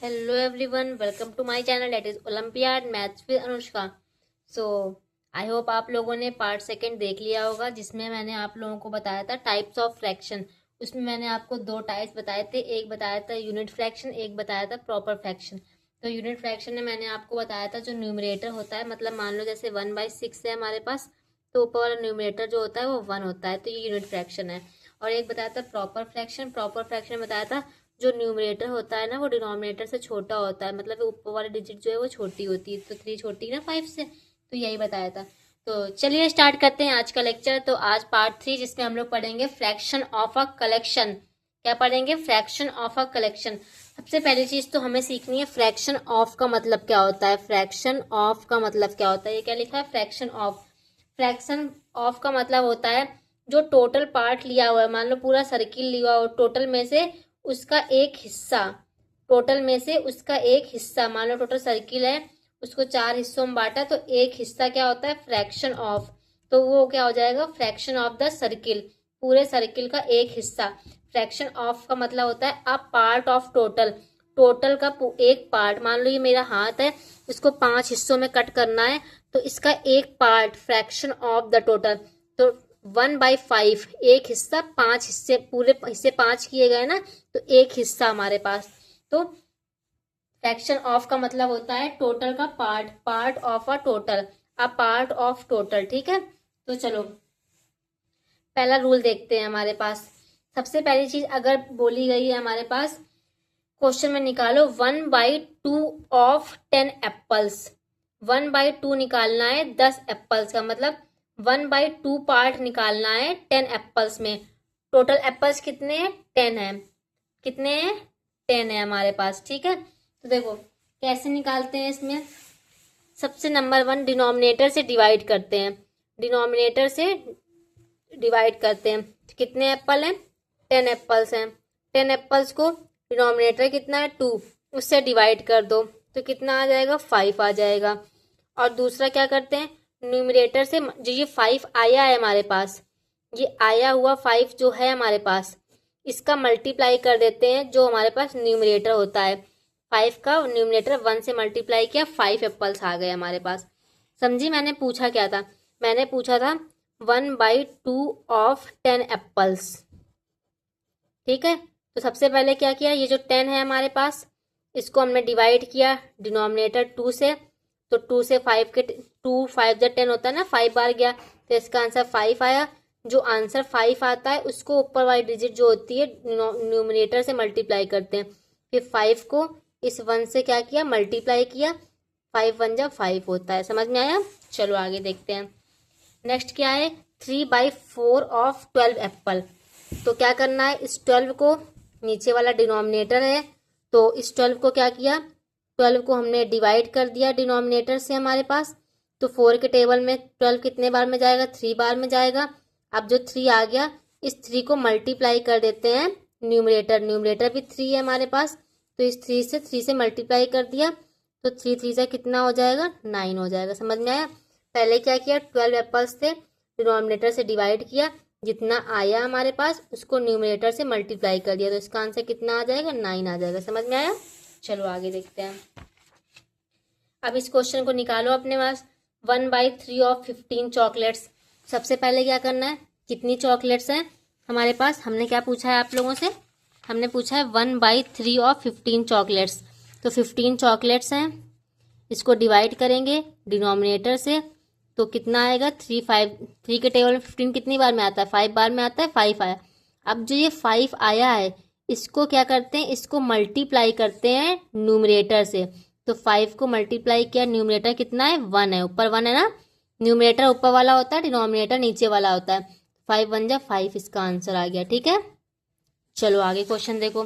Hello everyone, welcome to my channel that is Olympiad Maths with Anushka. So I hope आप लोगों ने part second देख लिया होगा जिसमें मैंने आप लोगों को बताया था टाइप्स ऑफ फ्रैक्शन। उसमें मैंने आपको दो टाइप्स बताए थे, एक बताया था यूनिट फ्रैक्शन, एक बताया था प्रॉपर फ्रैक्शन। तो यूनिट फ्रैक्शन में मैंने आपको बताया था जो न्यूमरेटर होता है, मतलब मान लो जैसे 1/6 है हमारे पास, तो ऊपर वाला न्यूमरेटर जो होता है वो 1 होता है, तो ये यूनिट फ्रैक्शन है। और एक बताया था प्रॉपर फ्रैक्शन। प्रॉपर फ्रैक्शन बताया था जो न्यूमरेटर होता है ना वो डिनोमिनेटर से छोटा होता है, मतलब ऊपर वाली डिजिट जो है वो छोटी होती है, तो 3 छोटी ना 5 से, तो यही बताया था। तो चलिए स्टार्ट करते हैं आज का लेक्चर। तो आज पार्ट 3 जिसमें हम लोग पढ़ेंगे फ्रैक्शन ऑफ अ कलेक्शन। क्या पढ़ेंगे? Fraction of a collection. सबसे पहली चीज तो हमें सीखनी है फ्रैक्शन ऑफ का मतलब क्या होता है। फ्रैक्शन ऑफ का मतलब क्या होता है? ये क्या लिखा है? Fraction of. फ्रैक्शन ऑफ का मतलब होता है जो टोटल पार्ट लिया हुआ है, मान लो पूरा सर्किल लिया हुआ, टोटल में से उसका एक हिस्सा, टोटल में से उसका एक हिस्सा, मान लो टोटल सर्किल है, उसको 4 हिस्सों में बांटा, तो एक हिस्सा क्या होता है? Fraction of. तो वो क्या हो जाएगा? फ्रैक्शन ऑफ द सर्किल, पूरे सर्किल का एक हिस्सा। फ्रैक्शन ऑफ का मतलब होता है a part of total, total का एक पार्ट। मान लो ये मेरा हाथ है, इसको 5 हिस्सों में कट करना है, तो इसका एक part fraction of the total. तो 1/5, एक हिस्सा, 5 हिस्से, पूरे हिस्से 5 किए गए ना, तो एक हिस्सा हमारे पास। तो फ्रैक्शन ऑफ का मतलब होता है टोटल का part, part of a total, a part of total. ठीक है, तो चलो पहला रूल देखते हैं हमारे पास। सबसे पहली चीज अगर बोली गई है हमारे पास क्वेश्चन में, निकालो 1/2 ऑफ 10 एप्पल्स। 1/2 निकालना है 10 एप्पल्स का, मतलब 1/2 पार्ट निकालना है 10 एप्पल्स में। टोटल एप्पल्स कितने हैं? 10 है। कितने हैं? 10 है हमारे पास। ठीक है, तो देखो कैसे निकालते हैं इसमें। सबसे नंबर 1 डिनोमिनेटर से डिवाइड करते हैं, डिनोमिनेटर से डिवाइड करते हैं। कितने एप्पल हैं? 10 एप्पल्स हैं। 10 एप्पल्स को डिनोमिनेटर कितना है? 2, उससे डिवाइड कर दो, तो कितना आ जाएगा? 5 आ जाएगा। और दूसरा क्या करते हैं, न्यूमरेटर से जो ये 5 आया है हमारे पास, ये आया हुआ 5 जो है हमारे पास, इसका मल्टीप्लाई कर देते हैं जो हमारे पास न्यूमरेटर होता है। 5 का न्यूमरेटर 1 से मल्टीप्लाई किया, 5 एप्पल्स आ गए हमारे पास। समझी? मैंने पूछा क्या था? मैंने पूछा था 1/2 ऑफ 10 एप्पल्स। ठीक है, तो सबसे पहले क्या किया, ये जो 10 है हमारे पास, इसको हमने डिवाइड किया डिनोमिनेटर 2 से, तो 2 से 5 के 2 5 जब 10 होता है ना, 5 बार गया, तो इसका आंसर 5 आया। जो आंसर 5 आता है उसको ऊपर वाली डिजिट जो होती है न्यूमरेटर से मल्टीप्लाई करते हैं। फिर 5 को इस 1 से क्या किया? मल्टीप्लाई किया। 5 1 जब 5 होता है। समझ में आया? चलो आगे देखते हैं। नेक्स्ट क्या है? 3/4 ऑफ 12 एप्पल। तो क्या करना है, इस 12 को, नीचे वाला डिनोमिनेटर है, तो इस 12 को क्या किया, 12 को हमने डिवाइड कर दिया डिनोमिनेटर से हमारे पास। तो 4 के टेबल में 12 कितने बार में जाएगा? 3 बार में जाएगा। अब जो 3 आ गया, इस 3 को मल्टीप्लाई कर देते हैं न्यूमरेटर, न्यूमरेटर भी 3 है हमारे पास, तो इस 3 से मल्टीप्लाई कर दिया, तो 3 से कितना हो जाएगा? 9 हो जाएगा। समझ में आया? पहले क्या किया, 12 एप्पल्स थे, डिनोमिनेटर से डिवाइड किया, जितना आया हमारे पास उसको न्यूमरेटर से मल्टीप्लाई कर दिया, तो इसका आंसर कितना आ जाएगा? 9 आ जाएगा। समझ में आया? चलो आगे देखते हैं। अब इस क्वेश्चन को निकालो अपने पास। 1/3 ऑफ 15 चॉकलेट्स। सबसे पहले क्या करना है, कितनी चॉकलेट्स हैं हमारे पास? हमने क्या पूछा है आप लोगों से? हमने पूछा है 1/3 ऑफ 15 चॉकलेट्स। तो 15 चॉकलेट्स हैं, इसको डिवाइड करेंगे डिनोमिनेटर से, तो कितना आएगा? 3 के टेबल में 15 कितनी बार में आता है? 5 बार में आता है, 5 आया। अब जो ये 5 आया है, इसको क्या करते हैं, इसको मल्टीप्लाई करते हैं न्यूमरेटर से। तो 5 को मल्टीप्लाई किया, न्यूमरेटर कितना है? 1 है, ऊपर 1 है ना, न्यूमरेटर ऊपर वाला होता है, डिनोमिनेटर नीचे वाला होता है। 5 1 जा 5, इसका आंसर आ गया। ठीक है, चलो आगे क्वेश्चन देखो।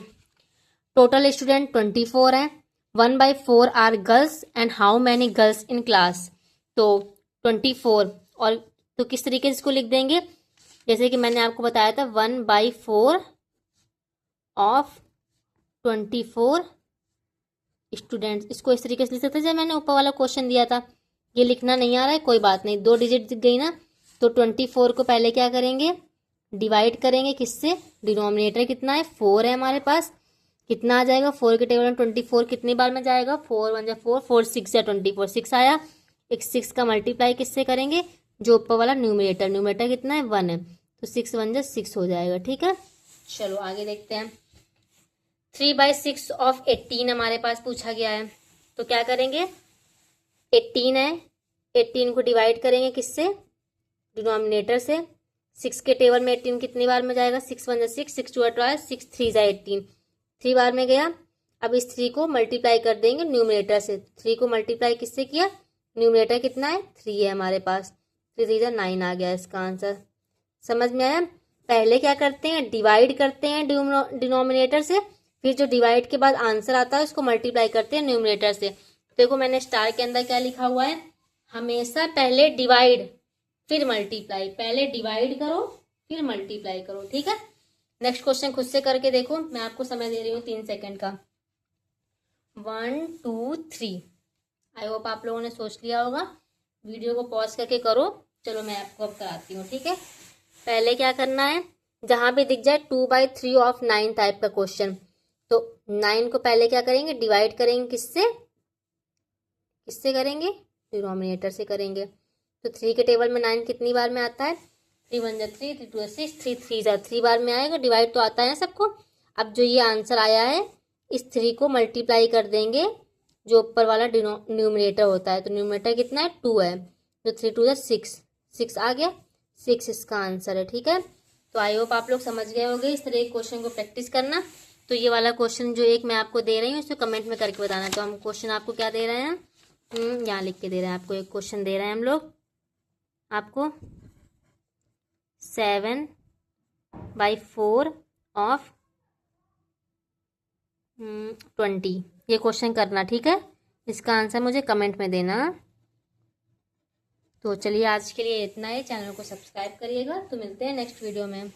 टोटल स्टूडेंट 24 है। 1/4 are girls and how many girls in class. तो 24, और तो किस तरीके से इसको लिख देंगे, जैसे कि मैंने आपको बताया था 1/4 ऑफ 24 स्टूडेंट्स, इसको इस तरीके से लिख सकते हैं जब मैंने ऊपर वाला क्वेश्चन दिया था। ये लिखना नहीं आ रहा है, कोई बात नहीं, 2 डिजिट दिख गई ना, तो 24 को पहले क्या करेंगे, डिवाइड करेंगे किससे? डिनोमिनेटर कितना है? 4 है हमारे पास, कितना आ जाएगा, 4 के टेबल में 24 कितनी बार में जाएगा, 4 1 जा 4, 4 6 या 24, 6 आया। एक 6 का मल्टीप्लाई किससे करेंगे, जो ऊपर वाला न्यूमरेटर, न्यूमरेटर कितना है 1 है, तो 6 1 जा 6 हो जाएगा। ठीक है, चलो आगे देखते हैं। 3/6 ऑफ 18 हमारे पास पूछा गया है, तो क्या करेंगे, 18 है, 18 को डिवाइड करेंगे किससे, डिनोमिनेटर से। 6 के टेबल में 18 कितनी बार में जाएगा, 6 1 जा 6, 6 2 12, 6 3 जा 18, 3 बार में गया। अब इस 3 को मल्टीप्लाई कर देंगे न्यूमरेटर से, 3 को मल्टीप्लाई किससे किया, न्यूमरेटर कितना है 3 है हमारे पास, 3 3 जा 9 आ गया इसका आंसर। समझ में आया। पहले क्या करते हैं, डिवाइड करते हैं डिनोमिनेटर से, फिर जो डिवाइड के बाद आंसर आता है उसको मल्टीप्लाई करते हैं न्यूमरेटर से। देखो मैंने स्टार के अंदर क्या लिखा हुआ है, हमेशा पहले डिवाइड फिर मल्टीप्लाई, पहले डिवाइड करो फिर मल्टीप्लाई करो। ठीक है, नेक्स्ट क्वेश्चन खुद से करके देखो, मैं आपको समय दे रही हूँ 3 सेकंड का। 1 2 3। आई होप आप लोगों ने सोच लिया होगा, वीडियो को पॉज करके करो। चलो मैं आपको अब कराती हूँ। ठीक है, पहले क्या करना है, जहां भी दिख जाए 2/3 ऑफ 9 टाइप का क्वेश्चन, तो 9 को पहले क्या करेंगे, डिवाइड करेंगे किससे, किससे करेंगे, डिनोमिनेटर से करेंगे। तो 3 के टेबल में 9 कितनी बार में आता है, 3 1 जा 3, 3 2 जा 6, 3 3 जा 3 बार में आएगा, डिवाइड तो आता है ना सबको। अब जो ये आंसर आया है, इस 3 को मल्टीप्लाई कर देंगे जो ऊपर वाला न्यूमरेटर होता है, तो न्यूमरेटर कितना है 2 है, तो 3 2 जा 6, 6 आ गया, 6 इसका आंसर है। ठीक है, तो आई होप आप लोग समझ गए होंगे। इस तरह एक क्वेश्चन को प्रैक्टिस करना। तो ये वाला क्वेश्चन जो एक मैं आपको दे रही हूँ इसको कमेंट में करके बताना। तो हम क्वेश्चन आपको क्या दे रहे हैं, यहाँ लिख के दे रहे हैं आपको, एक क्वेश्चन दे रहे हैं हम लोग आपको 7/4 ऑफ 20, ये क्वेश्चन करना। ठीक है, इसका आंसर मुझे कमेंट में देना। तो चलिए आज के लिए इतना ही, चैनल को सब्सक्राइब करिएगा। तो मिलते हैं नेक्स्ट वीडियो में।